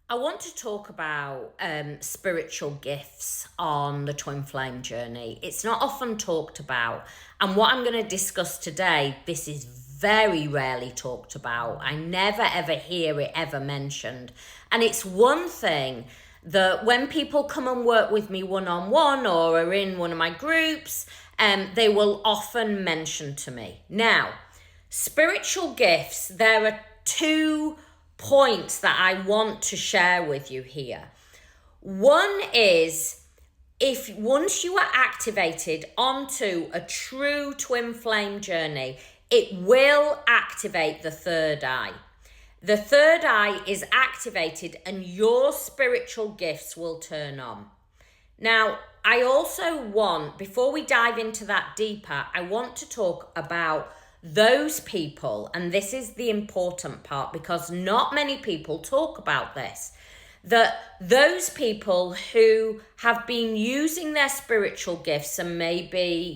I want to talk about spiritual gifts on the twin flame journey. It's not often talked about, and what I'm going to discuss today, this is very rarely talked about. I never ever hear it ever mentioned, and it's one thing that when people come and work with me one-on-one or are in one of my groups, they will often mention to me. Now, spiritual gifts, there are two points that I want to share with you here. One is, if once you are activated onto a true twin flame journey, it will activate the third eye. The third eye is activated and your spiritual gifts will turn on. Now, I also want, before we dive into that deeper, I want to talk about those people, and this is the important part because not many people talk about this, that those people who have been using their spiritual gifts, and maybe,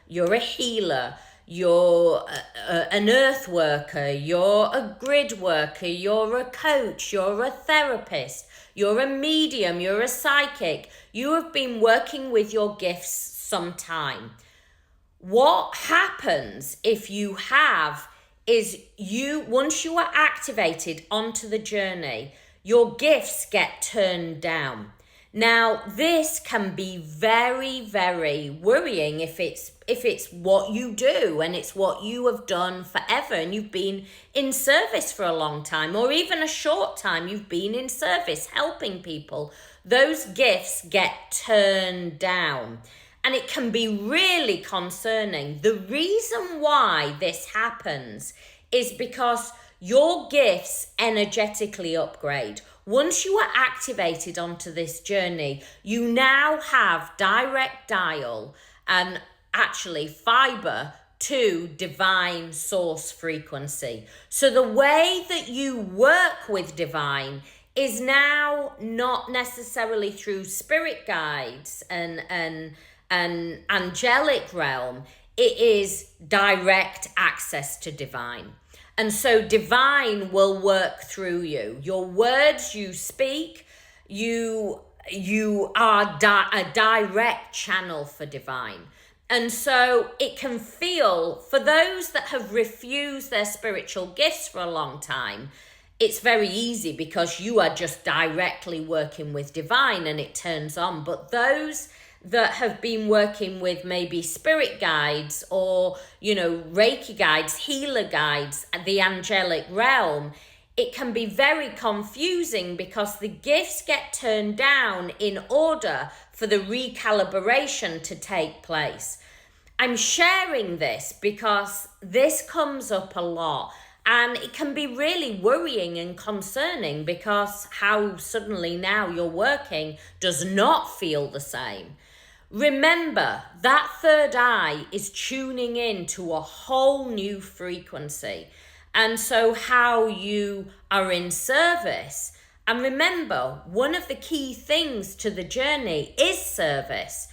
you're a healer, you're an earth worker, you're a grid worker, you're a coach, you're a therapist, you're a medium, you're a psychic, you have been working with your gifts some time. What happens if you have is once you are activated onto the journey, your gifts get turned down. Now, this can be very, very worrying if it's what you do and it's what you have done forever and you've been in service for a long time, or even a short time you've been in service helping people. Those gifts get turned down. And it can be really concerning. The reason why this happens is because your gifts energetically upgrade. Once you are activated onto this journey, you now have direct dial and actually fiber to divine source frequency. So the way that you work with divine is now not necessarily through spirit guides and angelic realm. It is direct access to divine. And so divine will work through you. Your words you speak, you are a direct channel for divine. And so it can feel, for those that have refused their spiritual gifts for a long time, it's very easy because you are just directly working with divine and it turns on. But those that have been working with maybe spirit guides or, Reiki guides, healer guides, the angelic realm, it can be very confusing because the gifts get turned down in order for the recalibration to take place. I'm sharing this because this comes up a lot. And it can be really worrying and concerning because how suddenly now you're working does not feel the same. Remember, that third eye is tuning in to a whole new frequency. And so how you are in service. And remember, one of the key things to the journey is service.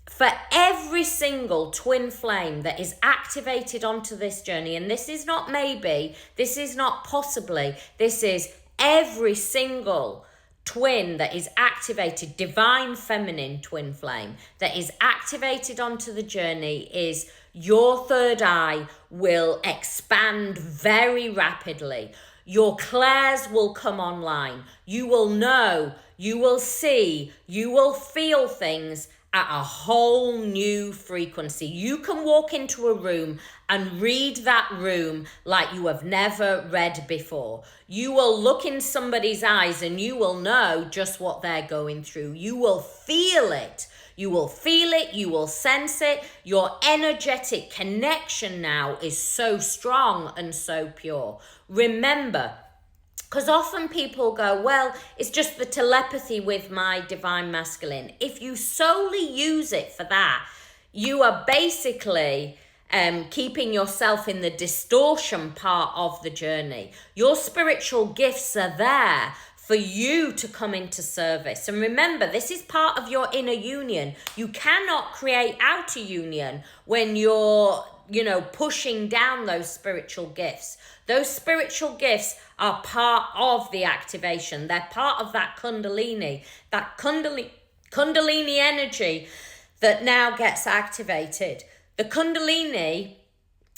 For every single twin flame that is activated onto this journey, and this is not maybe, this is not possibly, this is every single twin that is activated, divine feminine twin flame that is activated onto the journey, is your third eye will expand very rapidly. Your clairs will come online. You will know, you will see, you will feel things at a whole new frequency. You can walk into a room and read that room like you have never read before. You will look in somebody's eyes and you will know just what they're going through. You will feel it. You will feel it. You will sense it. Your energetic connection now is so strong and so pure. Remember, because often people go, well, it's just the telepathy with my divine masculine. If you solely use it for that, you are basically keeping yourself in the distortion part of the journey. Your spiritual gifts are there for you to come into service. And remember, this is part of your inner union. You cannot create outer union when you're pushing down those spiritual gifts. Those spiritual gifts are part of the activation. They're part of that Kundalini energy that now gets activated. The Kundalini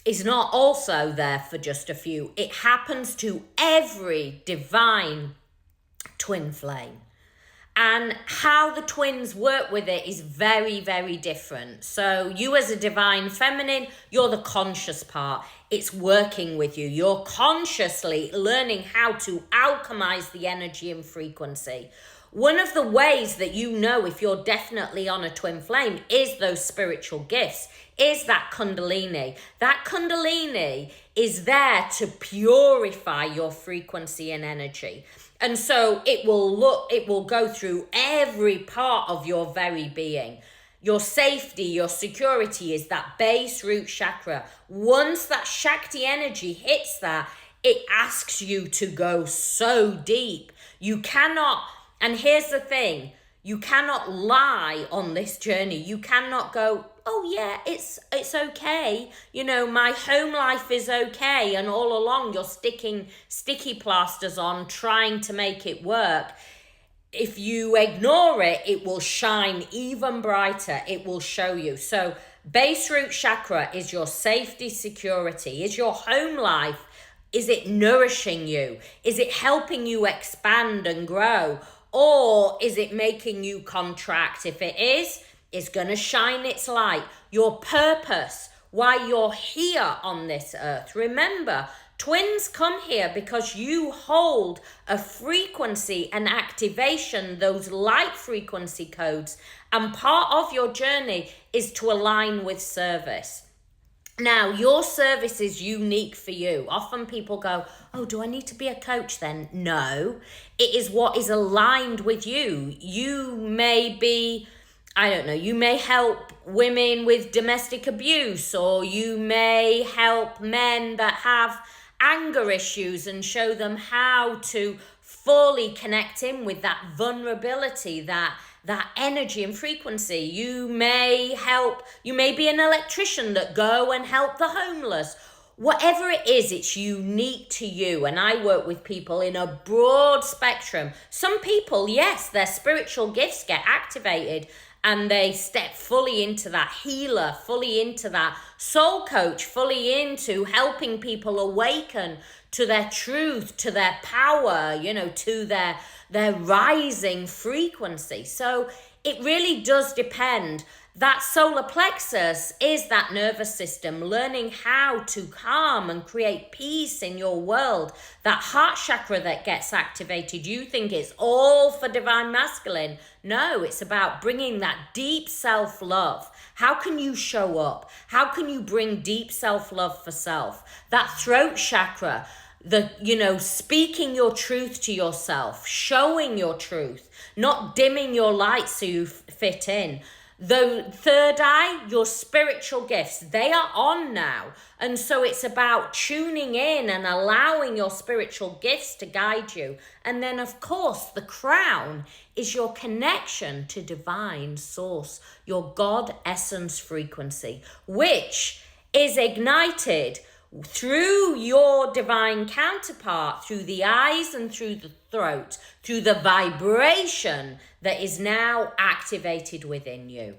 is not also there for just a few. It happens to every divine twin flame. And how the twins work with it is very, very different. So you as a divine feminine, you're the conscious part. It's working with you. You're consciously learning how to alchemize the energy and frequency. One of the ways that you know if you're definitely on a twin flame is those spiritual gifts, is that Kundalini. That Kundalini is there to purify your frequency and energy. And so it will go through every part of your very being. Your safety, your security is that base root chakra. Once that Shakti energy hits that, it asks you to go so deep. You cannot, and here's the thing, you cannot lie on this journey. You cannot go, oh yeah, it's okay. My home life is okay. And all along you're sticking sticky plasters on, trying to make it work. If you ignore it, it will shine even brighter. It will show you. So base root chakra is your safety, security, is your home life. Is it nourishing you? Is it helping you expand and grow? Or is it making you contract? If it is, it's going to shine its light. Your purpose, why you're here on this earth. Remember, twins come here because you hold a frequency and activation, those light frequency codes. And part of your journey is to align with service. Now, your service is unique for you. Often people go, oh, do I need to be a coach then? No, it is what is aligned with you. You may be, you may help women with domestic abuse, or you may help men that have anger issues and show them how to fully connect in with that vulnerability, that energy and frequency. You may be an electrician that go and help the homeless. Whatever it is, it's unique to you. And I work with people in a broad spectrum. Some people, yes, their spiritual gifts get activated and they step fully into that healer, fully into that soul coach, fully into helping people awaken to their truth, to their power, to their rising frequency. So it really does depend. That solar plexus is that nervous system, learning how to calm and create peace in your world. That heart chakra that gets activated, you think it's all for divine masculine. No, it's about bringing that deep self-love. How can you show up? How can you bring deep self-love for self? That throat chakra, speaking your truth to yourself, showing your truth, not dimming your light so you fit in. The third eye, your spiritual gifts, they are on now. And so it's about tuning in and allowing your spiritual gifts to guide you. And then, of course, the crown is your connection to divine source, your God essence frequency, which is ignited through your divine counterpart, through the eyes and through the throat, through the vibration that is now activated within you.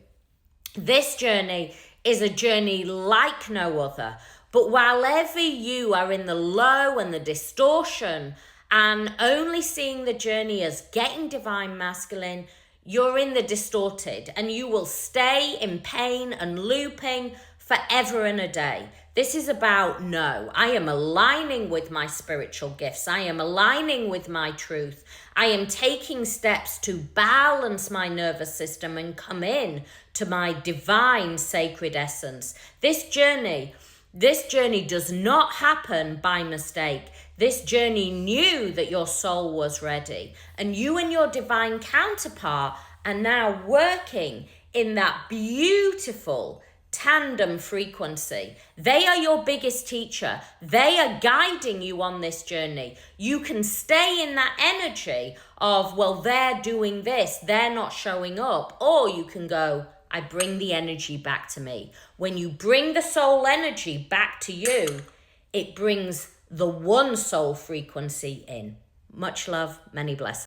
This journey is a journey like no other. But while ever you are in the low and the distortion and only seeing the journey as getting divine masculine, you're in the distorted and you will stay in pain and looping forever and a day. This is about no, I am aligning with my spiritual gifts. I am aligning with my truth. I am taking steps to balance my nervous system and come in to my divine sacred essence. This journey does not happen by mistake. This journey knew that your soul was ready, and you and your divine counterpart are now working in that beautiful tandem frequency. They are your biggest teacher. They are guiding you on this journey. You can stay in that energy of, well, they're doing this, they're not showing up. Or you can go, I bring the energy back to me. When you bring the soul energy back to you, it brings the one soul frequency in. Much love, many blessings.